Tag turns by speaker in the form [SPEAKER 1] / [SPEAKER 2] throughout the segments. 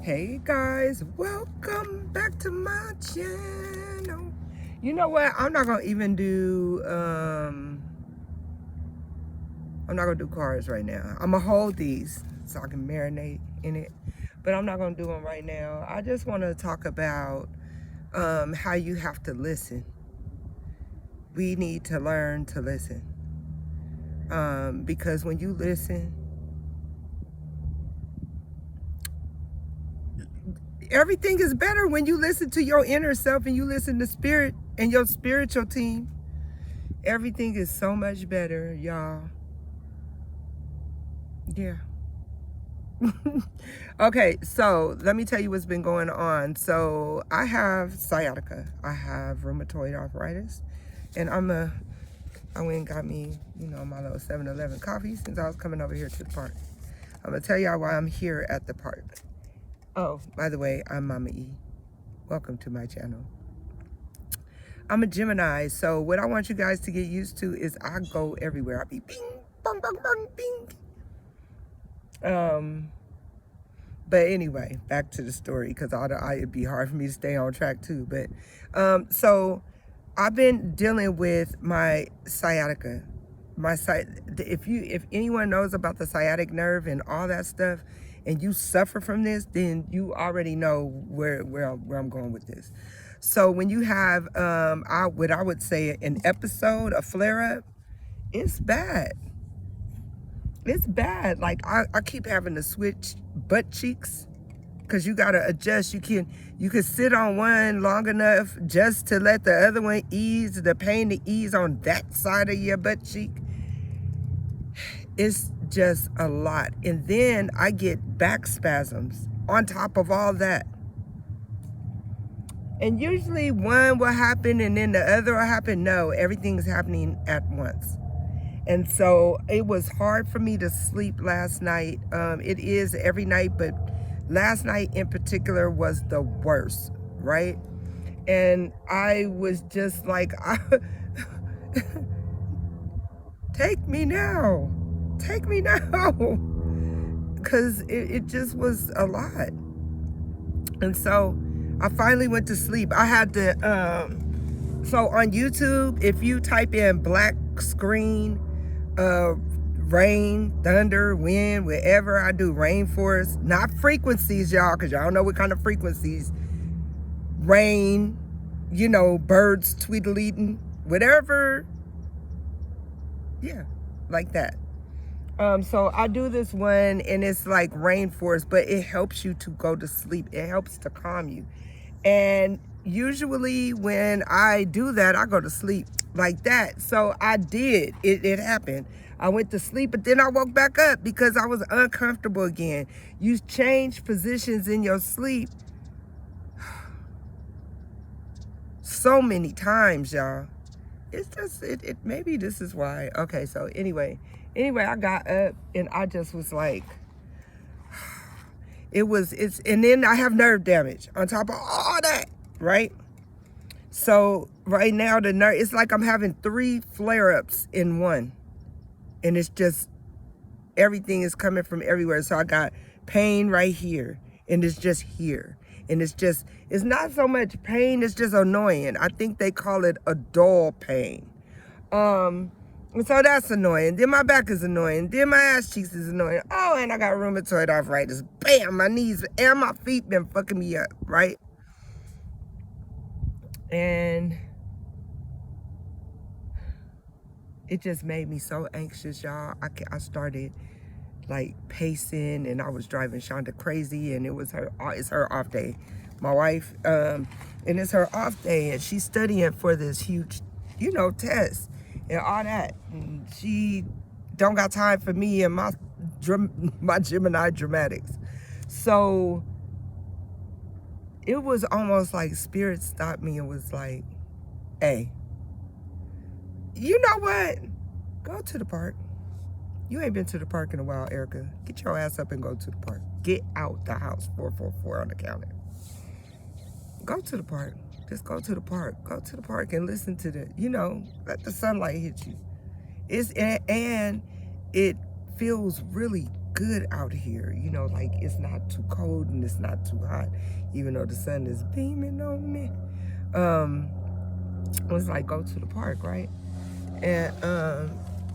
[SPEAKER 1] Hey guys, welcome back to my channel. You know what? I'm not gonna even do I'm not gonna do cards right now. I'm gonna hold these so I can marinate in it, but I'm not gonna do them right now. I just want to talk about how you have to listen. We need to learn to listen, because when you listen, everything is better when you listen to your inner self and you listen to spirit and your spiritual team. Everything is so much better, y'all. Yeah. Okay, so let me tell you what's been going on. So I have sciatica. I have rheumatoid arthritis. And I went and got me, my little 7-Eleven coffee since I was coming over here to the park. I'm going to tell y'all why I'm here at the park. Oh, by the way, I'm Mama E. Welcome to my channel. I'm a Gemini, so what I want you guys to get used to is I go everywhere. I be bing, bong, bong, bong, bing. But anyway, back to the story, because it'd be hard for me to stay on track too. But so I've been dealing with my sciatica. If anyone knows about the sciatic nerve and all that stuff, and you suffer from this, then you already know where I'm going with this. So when you have what I would say an episode, a flare up, it's bad. It's bad. Like I keep having to switch butt cheeks because you gotta adjust. You can sit on one long enough just to let the other one ease, the pain to ease on that side of your butt cheek. It's just a lot. And then I get back spasms on top of all that. And usually one will happen and then the other will happen. No, everything's happening at once. And so it was hard for me to sleep last night. It is every night, but last night in particular was the worst, right? And I was just like, take me now. Take me now. Because it just was a lot. And so I finally went to sleep. I had to, so on YouTube, if you type in black screen, rain, thunder, wind, wherever I do rainforest, not frequencies, y'all, because y'all know what kind of frequencies. Rain, birds tweedleeting, whatever. Yeah, like that. So I do this one and it's like rainforest, but it helps you to go to sleep. It helps to calm you. And usually when I do that, I go to sleep like that. So I did. It happened. I went to sleep, but then I woke back up because I was uncomfortable again. You change positions in your sleep so many times, y'all. It's just, maybe this is why. Okay, so anyway, I got up and I just was like, and then I have nerve damage on top of all that, right? So right now it's like I'm having 3 flare-ups in one. And it's just, everything is coming from everywhere. So I got pain right here and it's just here. And it's not so much pain, it's just annoying. I think they call it a dull pain. And so that's annoying. Then my back is annoying. Then my ass cheeks is annoying. Oh, and I got rheumatoid arthritis. Bam, my knees and my feet been fucking me up, right? And it just made me so anxious, y'all. I started like pacing and I was driving Shonda crazy, and it's her off day. My wife, and it's her off day and she's studying for this huge, test and all that. And she don't got time for me and my Gemini dramatics. So it was almost like spirit stopped me and was like, hey, you know what? Go to the park. You ain't been to the park in a while, Erica. Get your ass up and go to the park. Get out the house, 444 on the counter. Go to the park. Just go to the park. Go to the park and listen to let the sunlight hit you. And it feels really good out here. You know, like it's not too cold and it's not too hot, even though the sun is beaming on me. It was like, go to the park, right? And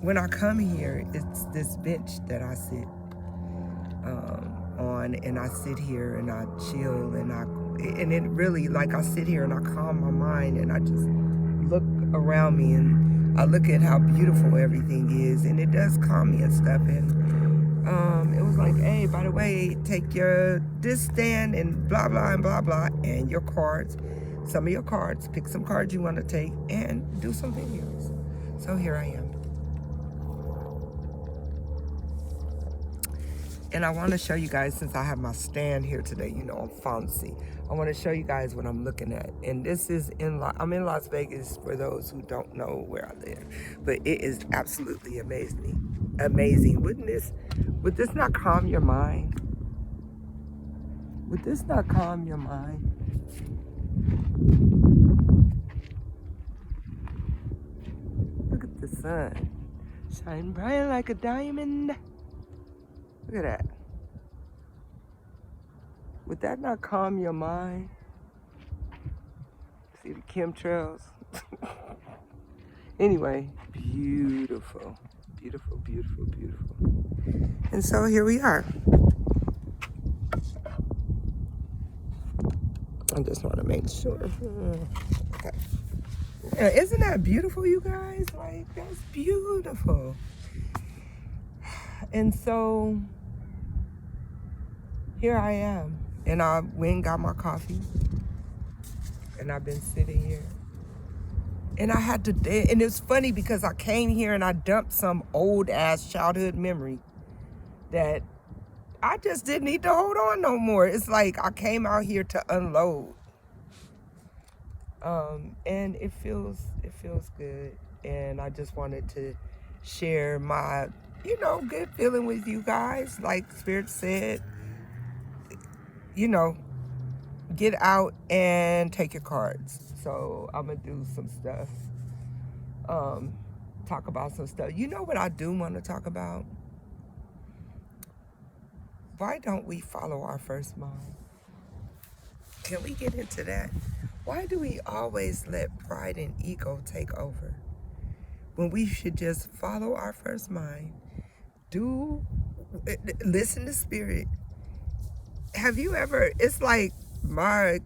[SPEAKER 1] when I come here, it's this bench that I sit on, and I sit here and I chill, and it really, like, I sit here and I calm my mind and I just look around me and I look at how beautiful everything is, and it does calm me and stuff. And it was like, hey, by the way, take this stand and blah blah and blah blah, and your cards, some of your cards, pick some cards you want to take and do some videos. So here I am. And I want to show you guys, since I have my stand here today, you know, I'm fancy. I want to show you guys what I'm looking at. And this is I'm in Las Vegas, for those who don't know where I live. But it is absolutely amazing. Amazing. Would this not calm your mind? Would this not calm your mind? Look at the sun. Shine bright like a diamond. Look at that. Would that not calm your mind? See the chemtrails? Anyway, beautiful. Beautiful, beautiful, beautiful. And so here we are. I just want to make sure. Okay. Yeah, isn't that beautiful, you guys? Like, that's beautiful. And so here I am, and I went and got my coffee, and I've been sitting here, and I had to, and it's funny because I came here and I dumped some old ass childhood memory that I just didn't need to hold on no more. It's like I came out here to unload, and it feels good, and I just wanted to share my, you know, good feeling with you guys. Like Spirit said, you know, get out and take your cards. So I'm gonna do some stuff, talk about some stuff. You know what I do want to talk about? Why don't we follow our first mind? Can we get into that? Why do we always let pride and ego take over when we should just follow our first mind? Listen to Spirit. Have you ever, it's like my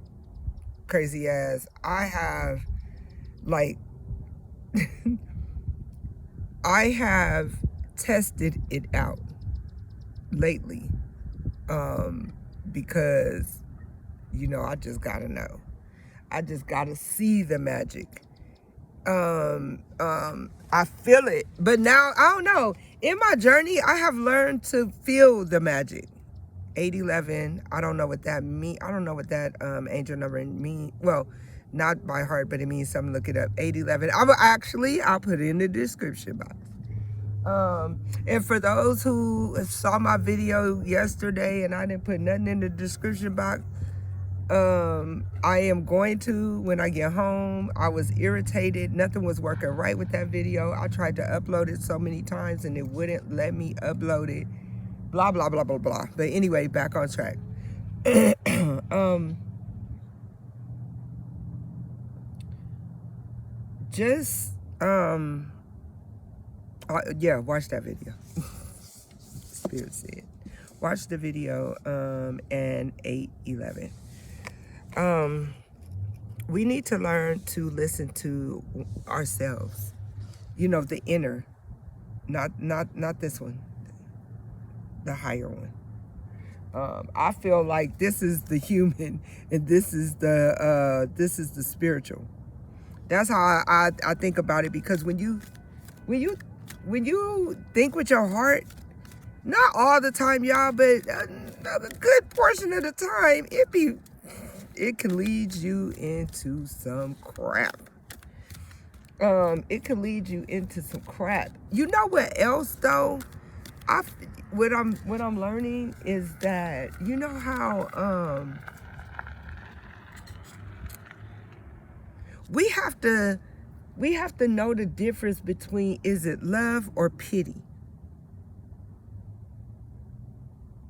[SPEAKER 1] crazy ass, I have, like, I have tested it out lately, because, you know, I just gotta know. I just gotta see the magic. I feel it, but now, I don't know. In my journey, I have learned to feel the magic. 811, I don't know what that means. I don't know what that angel number means. Well, not by heart, but it means something. Look it up. 811. I'll put it in the description box. And for those who saw my video yesterday and I didn't put nothing in the description box, I am going to when I get home. I was irritated. Nothing was working right with that video. I tried to upload it so many times and it wouldn't let me upload it. Blah, blah, blah, blah, blah. But anyway, back on track. Yeah, watch that video. Spirit said. Watch the video, and 811. We need to learn to listen to ourselves. You know, the inner, not this one, the higher one. I feel like this is the human and this is the spiritual. That's how I think about it, because when you think with your heart, not all the time, y'all, but a good portion of the time, it can lead you into some crap. It can lead you into some crap. You know what else though? What I'm learning is that, you know how we have to know the difference between, is it love or pity?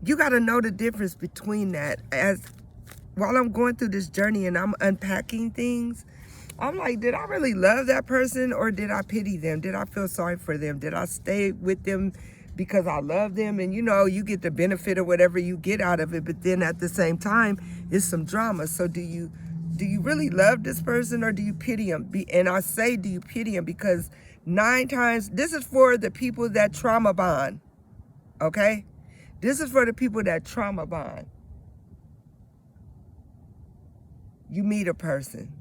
[SPEAKER 1] You got to know the difference between that. As while I'm going through this journey and I'm unpacking things, I'm like, did I really love that person, or did I pity them? Did I feel sorry for them? Did I stay with them because I love them? And you know, you get the benefit of whatever you get out of it, but then at the same time, it's some drama. So do you really love this person, or do you pity him? And I say, do you pity him? Because 9 times, this is for the people that trauma bond, okay? This is for the people that trauma bond. You meet a person.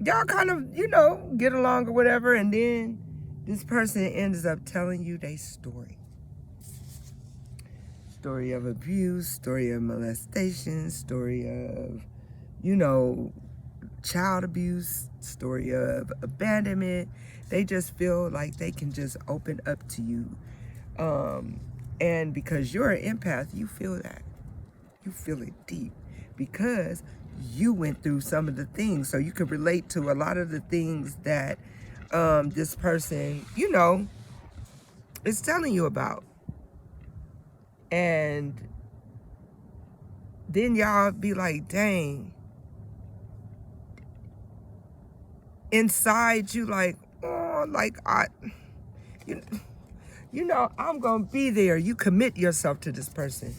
[SPEAKER 1] Y'all kind of, you know, get along or whatever, and then this person ends up telling you their story. Story of abuse, story of molestation, story of, you know, child abuse, story of abandonment. They just feel like they can just open up to you. And because you're an empath, you feel that. You feel it deep because you went through some of the things. So you can relate to a lot of the things that this person, you know, is telling you about. And then y'all be like, dang. Inside you like, oh, like you know, I'm going to be there. You commit yourself to this person.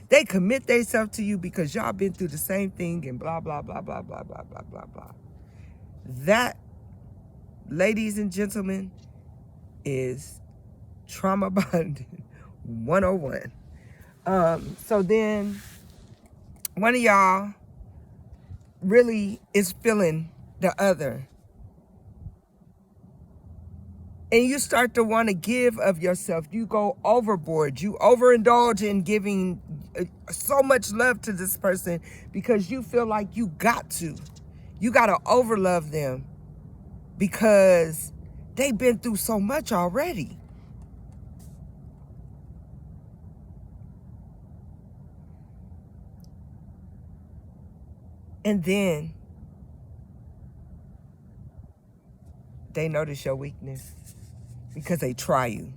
[SPEAKER 1] They commit themselves to you because y'all been through the same thing and blah, blah, blah, blah, blah, blah, blah, blah, blah. That, ladies and gentlemen, is trauma bonding 101. So then one of y'all really is feeling the other. And you start to want to give of yourself. You go overboard. You overindulge in giving so much love to this person because you feel like you got to. You got to overlove them because they've been through so much already. And then they notice your weakness because they try you.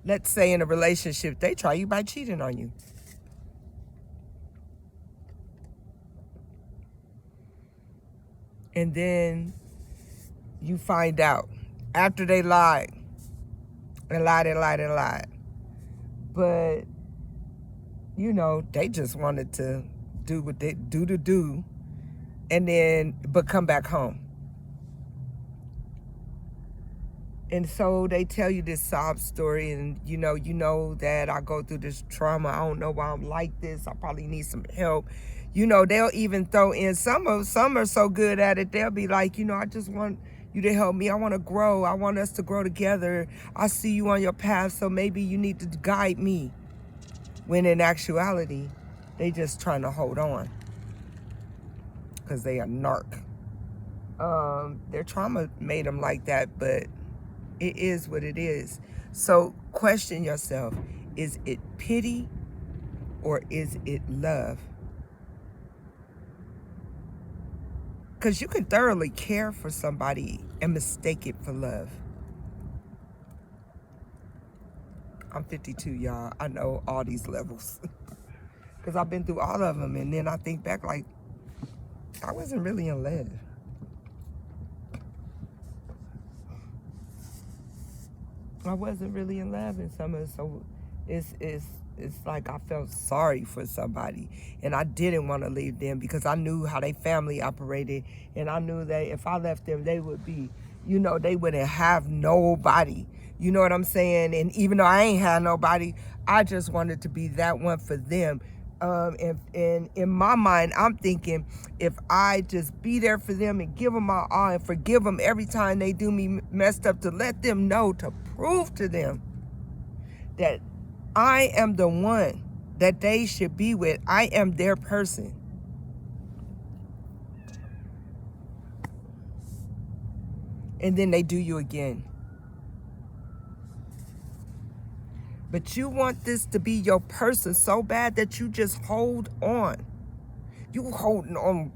[SPEAKER 1] Let's say in a relationship, they try you by cheating on you. And then you find out after they lied and lied and lied and lied. But, you know, they just wanted to do what they do and then, but come back home. And so they tell you this sob story and, you know that I go through this trauma. I don't know why I'm like this. I probably need some help. You know, they'll even throw in, some are so good at it. They'll be like, you know, I just want you to help me. I want to grow. I want us to grow together. I see you on your path, so maybe you need to guide me. When in actuality, they just trying to hold on because they are narc. Their trauma made them like that, but it is what it is. So question yourself, is it pity or is it love? Because you can thoroughly care for somebody and mistake it for love. I'm 52, y'all. I know all these levels. Because I've been through all of them. And then I think back like, I wasn't really in love. I wasn't really in love in some of it. So it's like I felt sorry for somebody. And I didn't want to leave them because I knew how their family operated. And I knew that if I left them, they would be, you know, they wouldn't have nobody. You know what I'm saying? And even though I ain't had nobody, I just wanted to be that one for them. And in my mind, I'm thinking if I just be there for them and give them my all and forgive them every time they do me messed up, to let them know, to prove to them that I am the one that they should be with. I am their person. And then they do you again. But you want this to be your person so bad that you just hold on. You holding on.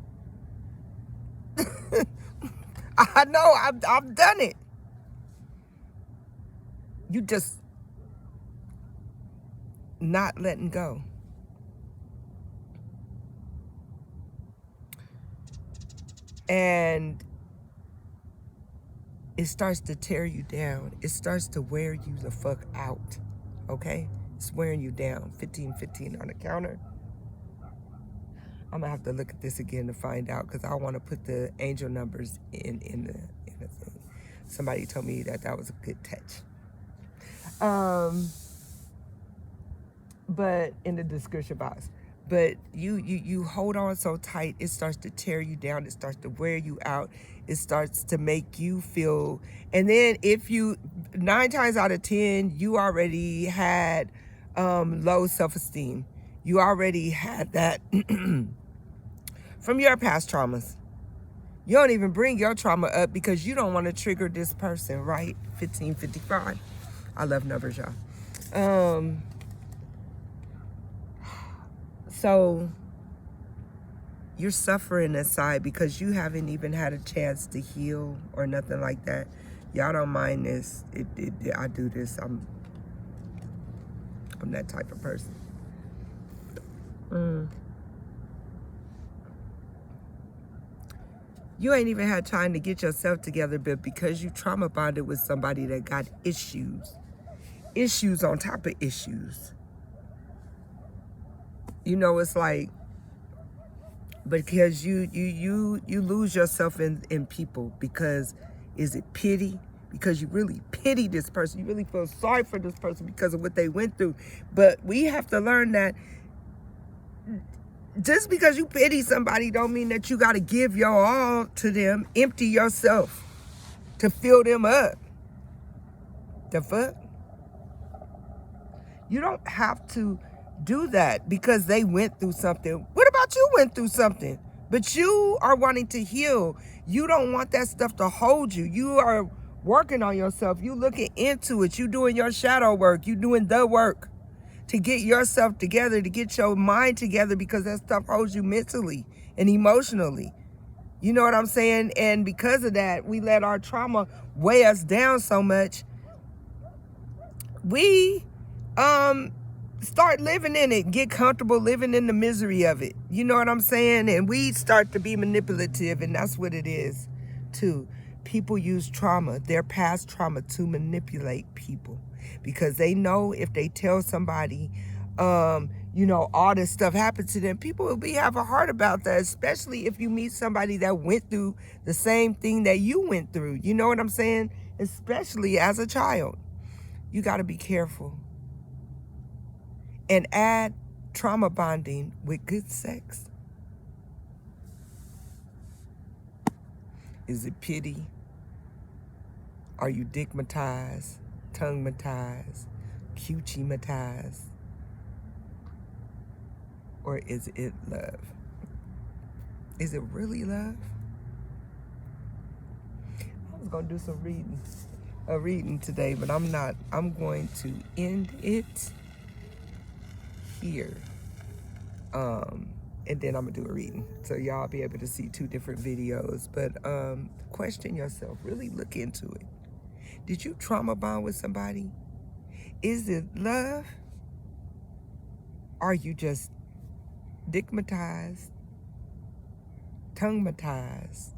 [SPEAKER 1] I know, I've done it. You just not letting go. And it starts to tear you down. It starts to wear you the fuck out, okay? It's wearing you down. 15 on the counter. I'm gonna have to look at this again to find out, because I want to put the angel numbers in the thing. Somebody told me that was a good touch. But in the description box. But you hold on so tight, it starts to tear you down. It starts to wear you out. It starts to make you feel. And then if you, 9 times out of 10, you already had low self-esteem. You already had that from your past traumas. You don't even bring your trauma up because you don't want to trigger this person, right? 1555. I love numbers, y'all. So you're suffering inside because you haven't even had a chance to heal or nothing like that. Y'all don't mind this. I do this. I'm that type of person. You ain't even had time to get yourself together, but because you trauma bonded with somebody that got issues on top of issues. You know, it's like, because you lose yourself in people, because is it pity? Because you really pity this person. You really feel sorry for this person because of what they went through. But we have to learn that just because you pity somebody don't mean that you got to give your all to them, empty yourself to fill them up. The fuck? You don't have to do that because they went through something. What about you went through something? But you are wanting to heal. You don't want that stuff to hold you. You are working on yourself. You looking into it. You doing your shadow work. You doing the work to get yourself together, to get your mind together, because that stuff holds you mentally and emotionally. You know what I'm saying? And because of that, we let our trauma weigh us down so much. We start living in it, get comfortable living in the misery of it. You know what I'm saying? And we start to be manipulative, and that's what it is too. People use trauma, their past trauma, to manipulate people, because they know if they tell somebody, you know, all this stuff happened to them, people will have a heart about that, especially if you meet somebody that went through the same thing that you went through. You know what I'm saying? Especially as a child. You got to be careful. And add trauma bonding with good sex. Is it pity? Are you dickmatized, tongue-matized, coochie-matized? Or is it love? Is it really love? I was going to do some reading today, but I'm not. I'm going to end it here. And then I'm gonna do a reading, so y'all be able to see 2 different videos. But question yourself, really look into it. Did you trauma bond with somebody? Is it love? Are you just dickmatized, tongue-matized?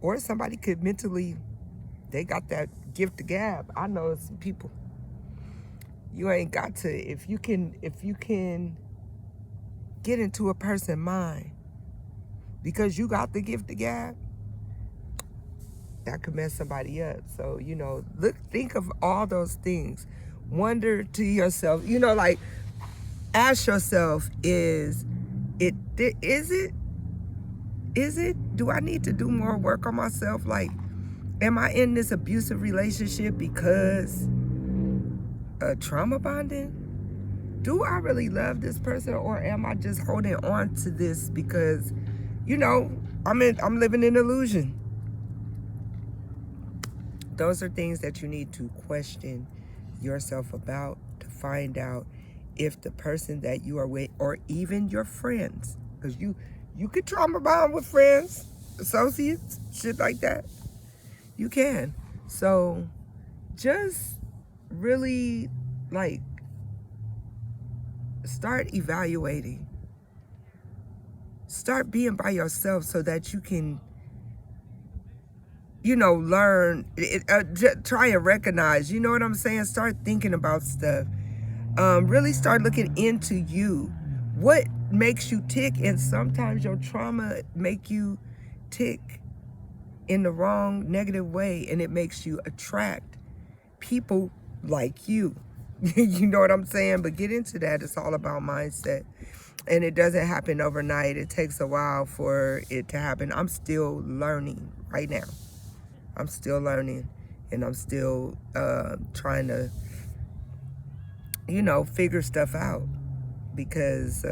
[SPEAKER 1] Or somebody could mentally, they got that gift of gab. I know some people. You ain't got to, if you can get into a person's mind because you got the gift of gab, that could mess somebody up. So, you know, think of all those things. Wonder to yourself, you know, like, ask yourself, is it, do I need to do more work on myself? Like, am I in this abusive relationship because trauma bonding? Do I really love this person, or am I just holding on to this because, you know, I'm living in illusion? Those are things that you need to question yourself about, to find out if the person that you are with, or even your friends, because you could trauma bond with friends, associates, shit like that. You can. So just really, like, start evaluating. Start being by yourself so that you can, learn, try and recognize, you know what I'm saying? Start thinking about stuff. Really start looking into you. What makes you tick? And sometimes your trauma make you tick in the wrong, negative way, and it makes you attract people like you. You know what I'm saying? But get into that. It's all about mindset. And it doesn't happen overnight. It takes a while for it to happen. I'm still learning right now. I'm still learning. And I'm still trying to, figure stuff out. Because,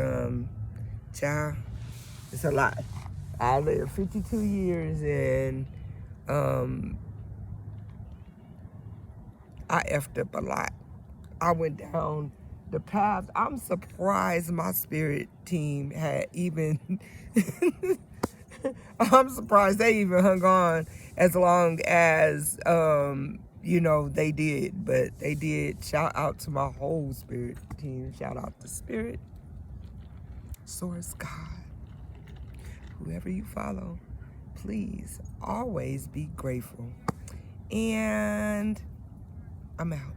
[SPEAKER 1] child, it's a lot. I lived 52 years and I effed up a lot. I went down the path. I'm surprised my spirit team had even, I'm surprised they even hung on as long as, they did. But they did. Shout out to my whole spirit team. Shout out to Spirit, Source, God. Whoever you follow, please always be grateful. And I'm out.